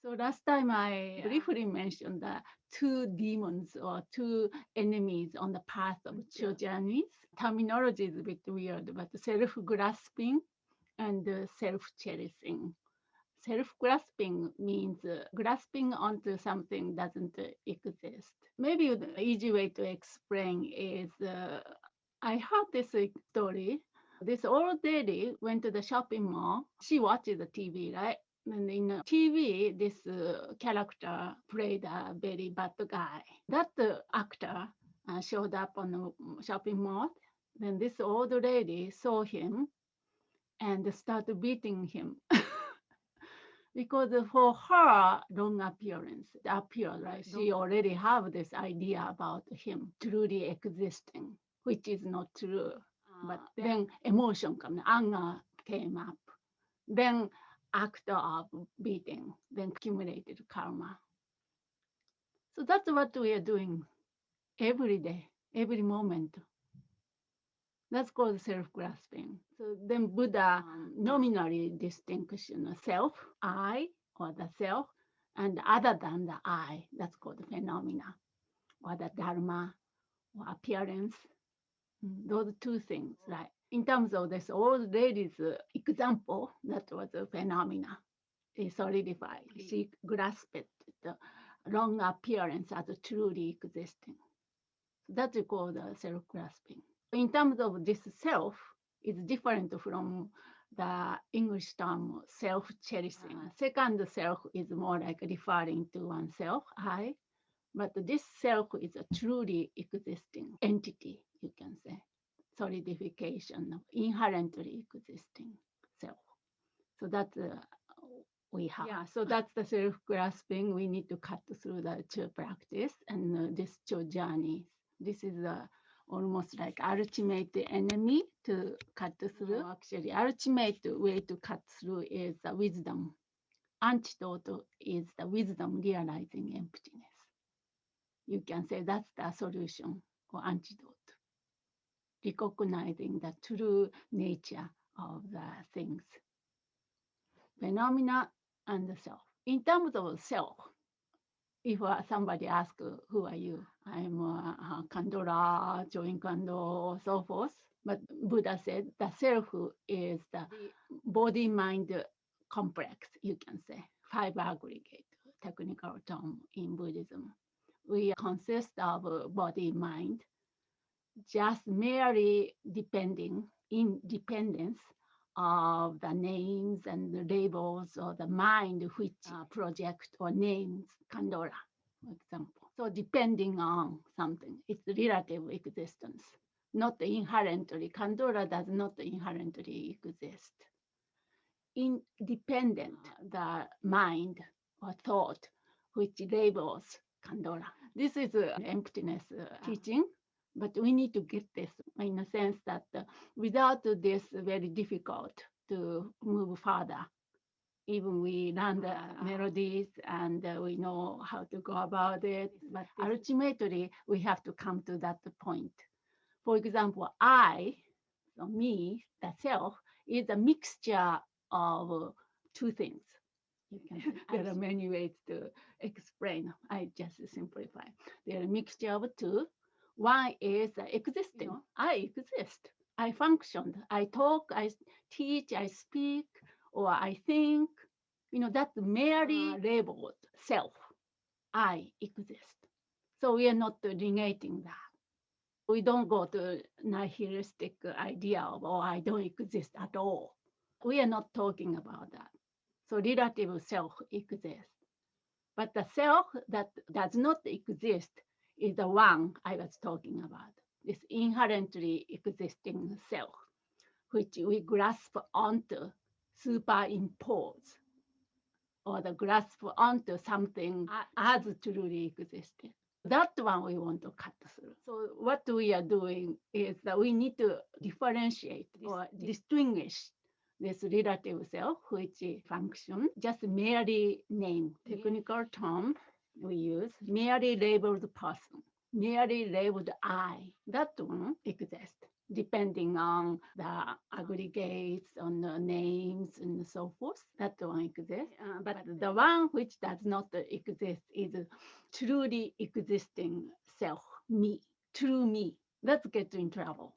So last time I briefly mentioned the two demons or two enemies on the path of journeys. Terminology is a bit weird, but self-grasping and self-cherishing. Self-grasping means grasping onto something doesn't exist. Maybe the easy way to explain is I heard this story. This old lady went to the shopping mall. She watches the TV, right? And in TV, this character played a very bad guy. That actor showed up on the shopping mall. Then this old lady saw him and started beating him. Because for her long appearance, right? She already have this idea about him truly existing, which is not true. But then emotion came, anger came up. Then act of beating, then accumulated karma. So that's what we are doing every day, every moment. That's called self-grasping. So then Buddha nominally distinction self, I, or the self, and other than the I, that's called phenomena, or the dharma, or appearance. Those two things, right? In terms of this old lady's example, that was a phenomena. It solidified. She grasped the wrong appearance as truly existing. That's called self-grasping. In terms of this self, it's different from the English term self-cherishing. Second self is more like referring to oneself, I, but this self is a truly existing entity, you can say. Solidification of inherently existing self. So that's we have. Yeah, so that's the self-grasping. We need to cut through the Cho practice and this Cho journey. This is almost like ultimate enemy to cut through. Actually, ultimate way to cut through is the wisdom. Antidote is the wisdom realizing emptiness. You can say that's the solution or antidote. Recognizing the true nature of the things. Phenomena and the self. In terms of self, if somebody asks, who are you? I'm Kandora, Join Kando, so forth. But Buddha said the self is the body-mind complex, you can say, five aggregate, technical term in Buddhism. We consist of body-mind, just merely depending, independence of the names and the labels or the mind which project or names Kandora, for example. So depending on something, it's relative existence, not inherently. Kandora does not inherently exist. Independent, the mind or thought which labels Kandora. This is emptiness teaching. But we need to get this in a sense that without this, very difficult to move further. Even we learn the melodies and we know how to go about it, but ultimately we have to come to that point. For example, I, so me, the self, is a mixture of two things. There are many ways to explain. I just simplify. There are a mixture of two. One is existing. I exist. I function. I talk, I teach, I speak, or I think. That's merely labeled self. I exist. So we are not negating that. We don't go to nihilistic idea of, oh, I don't exist at all. We are not talking about that. So relative self exists. But the self that does not exist is the one I was talking about, this inherently existing self, which we grasp onto, superimpose, or the grasp onto something as truly existing. That one we want to cut through. So what we are doing is that we need to differentiate or distinguish this relative self, which function, just merely name, technical term we use, merely labeled person, merely labeled I. That one exists. depending on the aggregates, on the names, and so forth. That one exists. But the one which does not exist is truly existing self, me, true me. Let's get in trouble.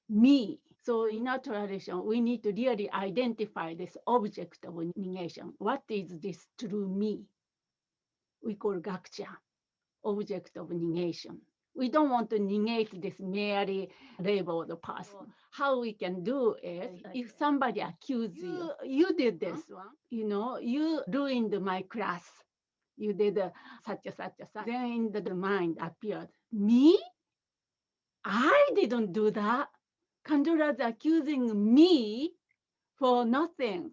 Me. So in our tradition, we need to really identify this object of negation. What is this true me? We call Gaksha, object of negation. We don't want to negate this merely labeled person. How we can do is, if somebody accuses you, you did this one, you ruined my class. You did such a such a such. Then in the mind appeared, me? I didn't do that. Kandura's accusing me for nothing.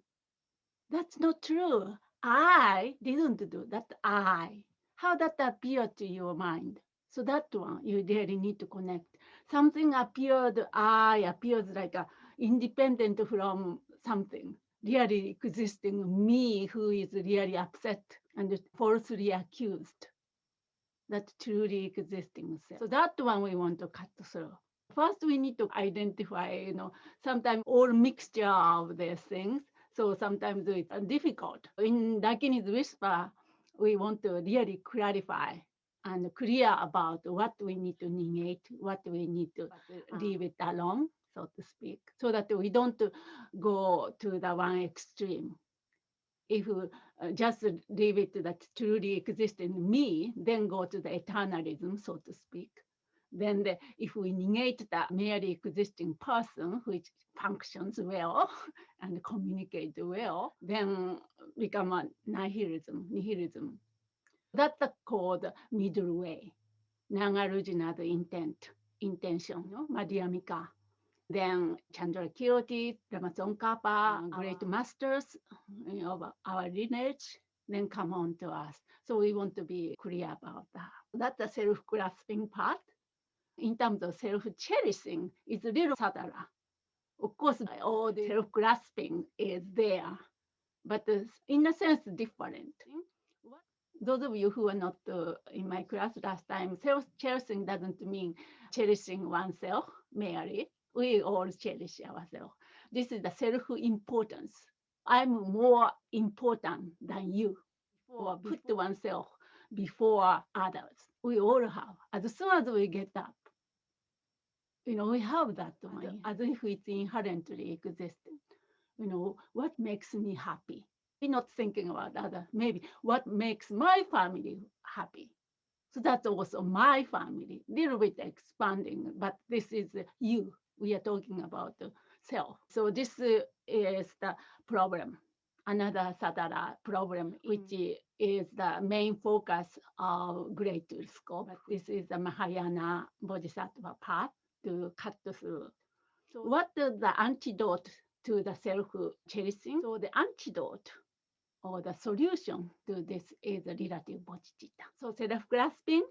That's not true. I didn't do that. How that appeared to your mind? So that one you really need to connect. Something appeared, I appears like a independent from something, really existing me who is really upset and falsely accused. That truly existing self. So that one we want to cut through. First, we need to identify, sometimes all mixture of these things. So sometimes it's difficult. In Dakinis Whisper, we want to really clarify and clear about what we need to negate, what we need to leave it alone, so to speak, so that we don't go to the one extreme. If we just leave it that truly exists in me, then go to the eternalism, so to speak. Then if we negate the merely existing person, which functions well and communicate well, then become a nihilism. That's called middle way. Nagarjuna's intention, Madhyamika. Then Chandra Kirti, Ramazongkapa, great masters of our lineage, then come on to us. So we want to be clear about that. That's the self-grasping part. In terms of self-cherishing, it's a little subtler. Of course, all the self-grasping is there, but in a sense, different. Those of you who are not in my class last time, self-cherishing doesn't mean cherishing oneself merely. We all cherish ourselves. This is the self-importance. I'm more important than you, or put oneself before others. We all have. As soon as we get up, we have that one, as if it's inherently existing. What makes me happy? We're not thinking about others. Maybe what makes my family happy. So that's also my family, little bit expanding, but this is you. We are talking about the self. So this is the problem. Another Sadhara problem, which is the main focus of Great Telescope. This is the Mahayana Bodhisattva path to cut through. So what is the antidote to the self-cherishing? So the antidote or the solution to this is relative bodhicitta. So self-grasping,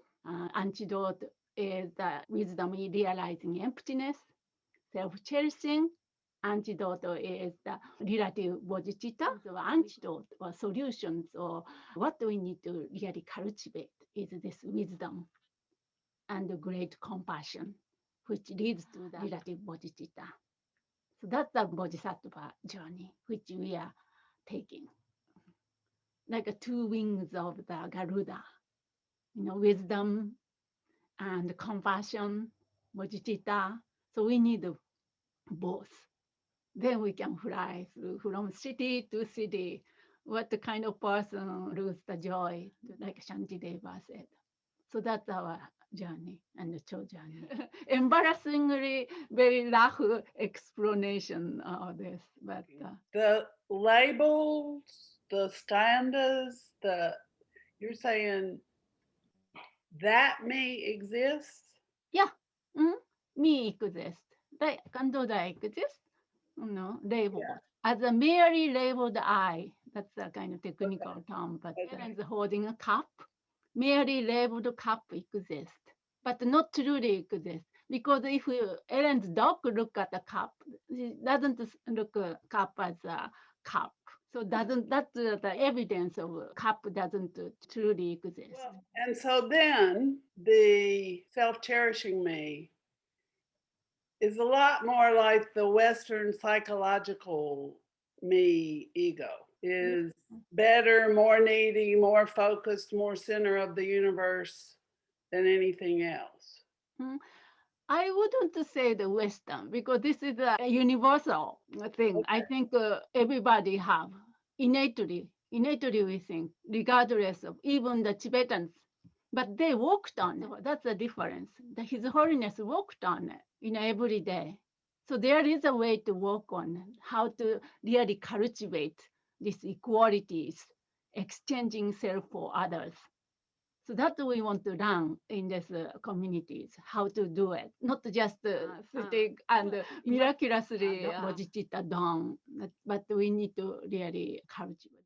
antidote is the wisdom in realizing emptiness. Self-cherishing, antidote is the relative bodhicitta. So antidote or solutions or what we need to really cultivate is this wisdom and great compassion, which leads to the relative bodhicitta. So that's the bodhisattva journey, which we are taking. Like two wings of the Garuda, wisdom and compassion, bodhicitta. So we need both. Then we can fly through from city to city. What kind of person loses the joy, like Shantideva said. So that's our journey and the Cho journey. Embarrassingly, very rough explanation of this, but the labels, the standards, you're saying that me exists? Yeah, me exists. Kandoda exists, labeled. Yeah. As a merely labeled I, that's a kind of technical term, but Ellen's holding a cup, merely labeled cup exists, but not truly exists. Because if Ellen's dog look at the cup, she doesn't look at cup as a cup. So that's the evidence of cup doesn't truly exist. Well, and so then the self-cherishing me is a lot more like the Western psychological me ego, is better, more needy, more focused, more center of the universe than anything else. I wouldn't say the Western because this is a universal thing. I Okay. think everybody have innately we think, regardless of even the Tibetans. But they worked on it. That's the difference. His Holiness worked on it every day. So there is a way to work on how to really cultivate these equalities, exchanging self for others. So that's what we want to learn in these communities, how to do it, not just sitting and miraculously Bodhicitta done, but we need to really cultivate.